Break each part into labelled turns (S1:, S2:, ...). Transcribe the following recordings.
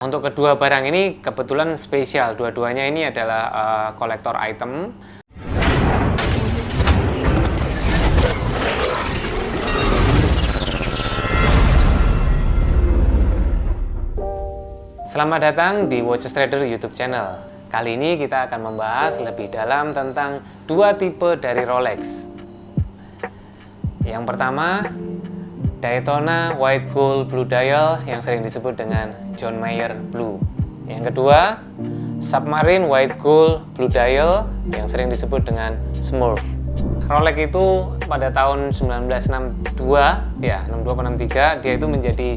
S1: Untuk kedua barang ini kebetulan spesial, dua-duanya ini adalah kolektor item. Selamat datang di Watches Trader YouTube channel. Kali ini kita akan membahas lebih dalam tentang dua tipe dari Rolex. Yang pertama, Daytona White Gold Blue Dial yang sering disebut dengan John Mayer Blue. Yang kedua, Submarine White Gold Blue Dial yang sering disebut dengan Smurf. Rolex itu pada tahun 1962, ya 62-63, dia itu menjadi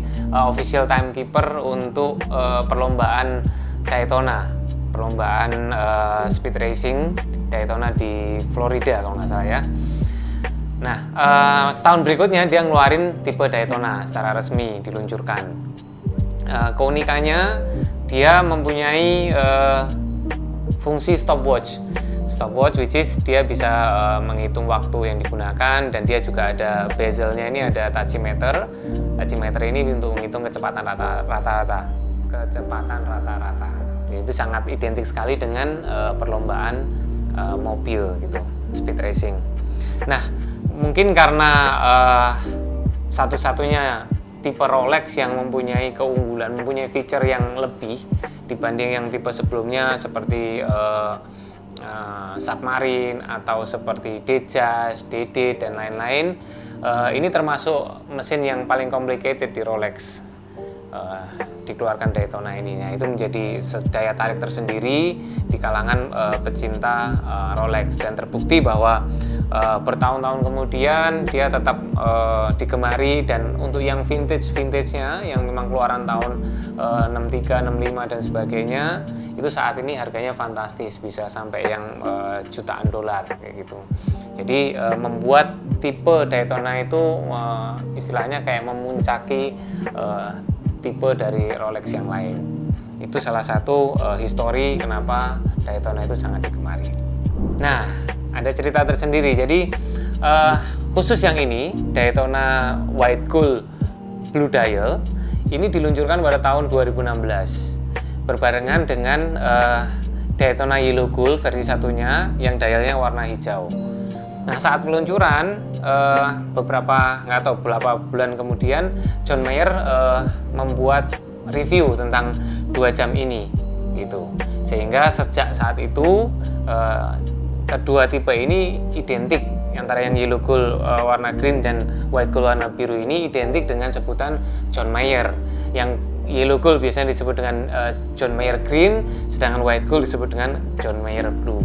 S1: official timekeeper untuk perlombaan Daytona, perlombaan speed racing Daytona di Florida kalau nggak salah ya. Nah, setahun berikutnya dia ngeluarin tipe Daytona secara resmi diluncurkan. Keunikannya dia mempunyai fungsi stopwatch, which is dia bisa menghitung waktu yang digunakan, dan dia juga ada bezelnya, ini ada tachymeter. Tachymeter ini untuk menghitung kecepatan rata-rata. Itu sangat identik sekali dengan perlombaan mobil gitu, speed racing. Nah, mungkin karena satu-satunya tipe Rolex yang mempunyai keunggulan, mempunyai feature yang lebih dibanding yang tipe sebelumnya seperti Submarine atau seperti Datejust, DD dan lain-lain. Ini termasuk mesin yang paling complicated di Rolex. Dikeluarkan Daytona ini, nah, itu menjadi daya tarik tersendiri di kalangan pecinta Rolex, dan terbukti bahwa bertahun-tahun kemudian dia tetap digemari. Dan untuk yang vintage-nya yang memang keluaran tahun 63, 65 dan sebagainya, itu saat ini harganya fantastis, bisa sampai yang jutaan dolar kayak gitu. Jadi membuat tipe Daytona itu istilahnya kayak memuncaki tipe dari Rolex yang lain. Itu salah satu histori kenapa Daytona itu sangat digemari. Nah, ada cerita tersendiri. Jadi khusus yang ini, Daytona White Gold Blue Dial ini diluncurkan pada tahun 2016 berbarengan dengan Daytona Yellow Gold versi satunya yang dialnya warna hijau. Nah, saat peluncuran beberapa bulan kemudian, John Mayer membuat review tentang 2 jam ini gitu. Sehingga sejak saat itu kedua tipe ini identik, antara yang Yellow Gold warna green dan White Gold warna biru ini identik dengan sebutan John Mayer. Yang Yellow Gold biasanya disebut dengan John Mayer Green, sedangkan White Gold disebut dengan John Mayer Blue.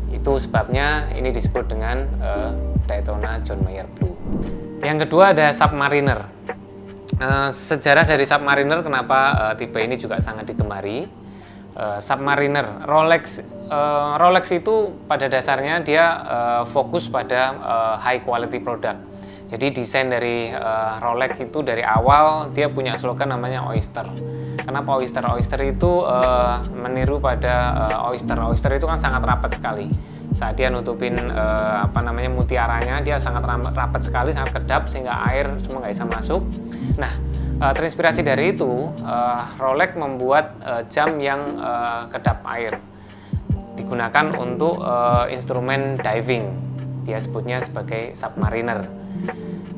S1: Itu sebabnya ini disebut dengan Daytona John Mayer Blue. Yang kedua ada Submariner. Sejarah dari Submariner, kenapa tipe ini juga sangat digemari. Submariner, Rolex itu pada dasarnya dia fokus pada high quality product. Jadi desain dari Rolex itu dari awal dia punya slogan namanya Oyster. Kenapa Oyster? Oyster itu meniru pada oyster. Oyster itu kan sangat rapat sekali. Saat dia nutupin mutiaranya, dia sangat rapat sekali, sangat kedap sehingga air semua nggak bisa masuk. Nah, terinspirasi dari itu, Rolex membuat jam yang kedap air. Digunakan untuk instrumen diving. Dia sebutnya sebagai Submariner.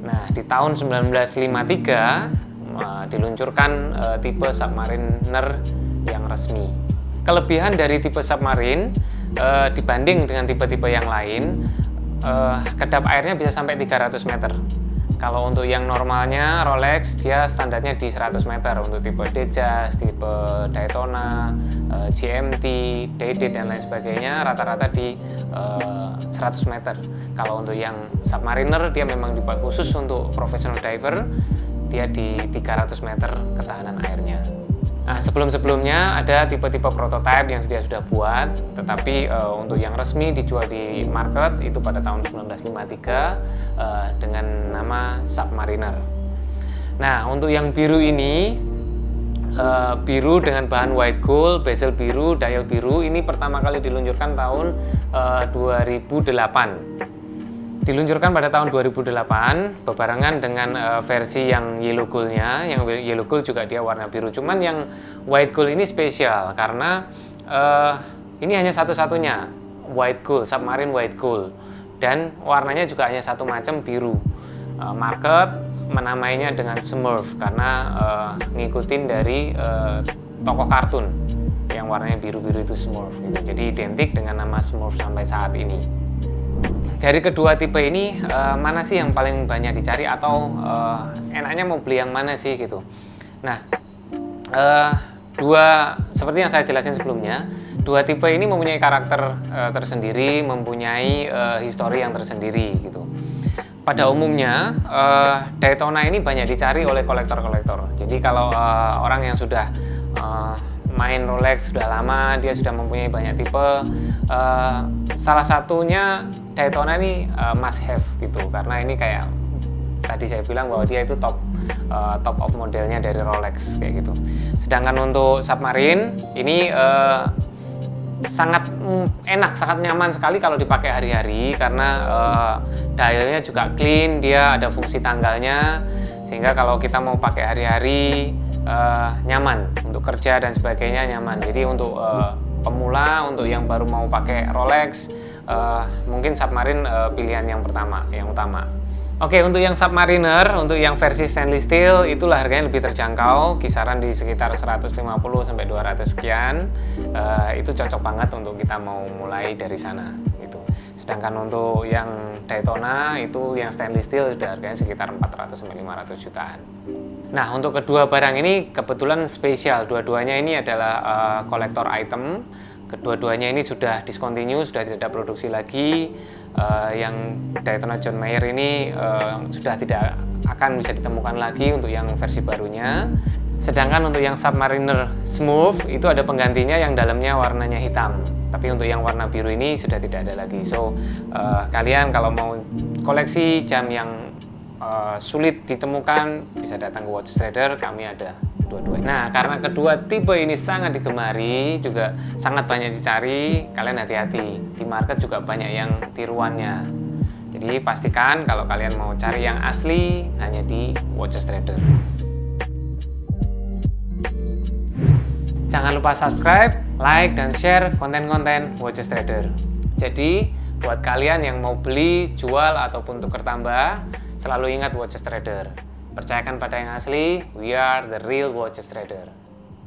S1: Nah, di tahun 1953 diluncurkan tipe Submariner yang resmi. Kelebihan dari tipe Submarine dibanding dengan tipe-tipe yang lain, kedap airnya bisa sampai 300 meter. Kalau untuk yang normalnya Rolex, dia standarnya di 100 meter. Untuk tipe Datejust, tipe Daytona, GMT, DD dan lain sebagainya rata-rata di 100 meter. Kalau untuk yang Submariner, dia memang dibuat khusus untuk professional diver, dia di 300 meter ketahanan airnya. Nah, sebelum-sebelumnya ada tipe-tipe prototipe yang dia sudah buat, tetapi untuk yang resmi dijual di market itu pada tahun 1953 dengan nama Submariner. Nah, untuk yang biru ini, biru dengan bahan white gold, bezel biru, dial biru, ini pertama kali diluncurkan tahun 2008. Diluncurkan pada tahun 2008 bebarengan dengan versi yang yellow gold-nya. Yang yellow gold juga dia warna biru. Cuman yang white gold ini spesial karena ini hanya satu-satunya white gold, submarine white gold, dan warnanya juga hanya satu macam, biru. Market menamainya dengan Smurf karena ngikutin dari tokoh kartun yang warnanya biru-biru itu Smurf gitu. Jadi identik dengan nama Smurf sampai saat ini. Dari kedua tipe ini mana sih yang paling banyak dicari atau enaknya mau beli yang mana sih gitu. Nah, seperti yang saya jelasin sebelumnya, dua tipe ini mempunyai karakter tersendiri, mempunyai histori yang tersendiri gitu. Pada umumnya Daytona ini banyak dicari oleh kolektor-kolektor. Jadi kalau orang yang sudah main Rolex sudah lama, dia sudah mempunyai banyak tipe, salah satunya Daytona ini must have gitu, karena ini kayak tadi saya bilang bahwa dia itu top of modelnya dari Rolex kayak gitu. Sedangkan untuk Submarine ini sangat enak, sangat nyaman sekali kalau dipakai hari-hari karena dialnya juga clean, dia ada fungsi tanggalnya sehingga kalau kita mau pakai hari-hari nyaman untuk kerja dan sebagainya, nyaman. Jadi untuk pemula, untuk yang baru mau pakai Rolex, mungkin Submarine pilihan yang utama. Oke, untuk yang Submariner, untuk yang versi stainless steel itulah harganya lebih terjangkau, kisaran di sekitar 150 sampai 200 sekian. Itu cocok banget untuk kita mau mulai dari sana gitu. Sedangkan untuk yang Daytona itu yang stainless steel sudah harganya sekitar 400 sampai 500 jutaan. Nah, untuk kedua barang ini kebetulan spesial. Dua-duanya ini adalah kolektor item. Kedua-duanya ini sudah discontinue, sudah tidak ada produksi lagi. Yang Daytona John Mayer ini sudah tidak akan bisa ditemukan lagi untuk yang versi barunya. Sedangkan untuk yang Submariner Smooth itu ada penggantinya yang dalamnya warnanya hitam. Tapi untuk yang warna biru ini sudah tidak ada lagi. So, kalian kalau mau koleksi jam yang sulit ditemukan bisa datang ke Watches Trader, kami ada dua-duanya. Nah, karena kedua tipe ini sangat digemari, juga sangat banyak dicari, kalian hati-hati. Di market juga banyak yang tiruannya. Jadi pastikan kalau kalian mau cari yang asli hanya di Watches Trader. Jangan lupa subscribe, like, dan share konten-konten Watches Trader. Jadi buat kalian yang mau beli, jual, ataupun tukar tambah, selalu ingat Watches Trader. Percayakan pada yang asli, we are the real Watches Trader.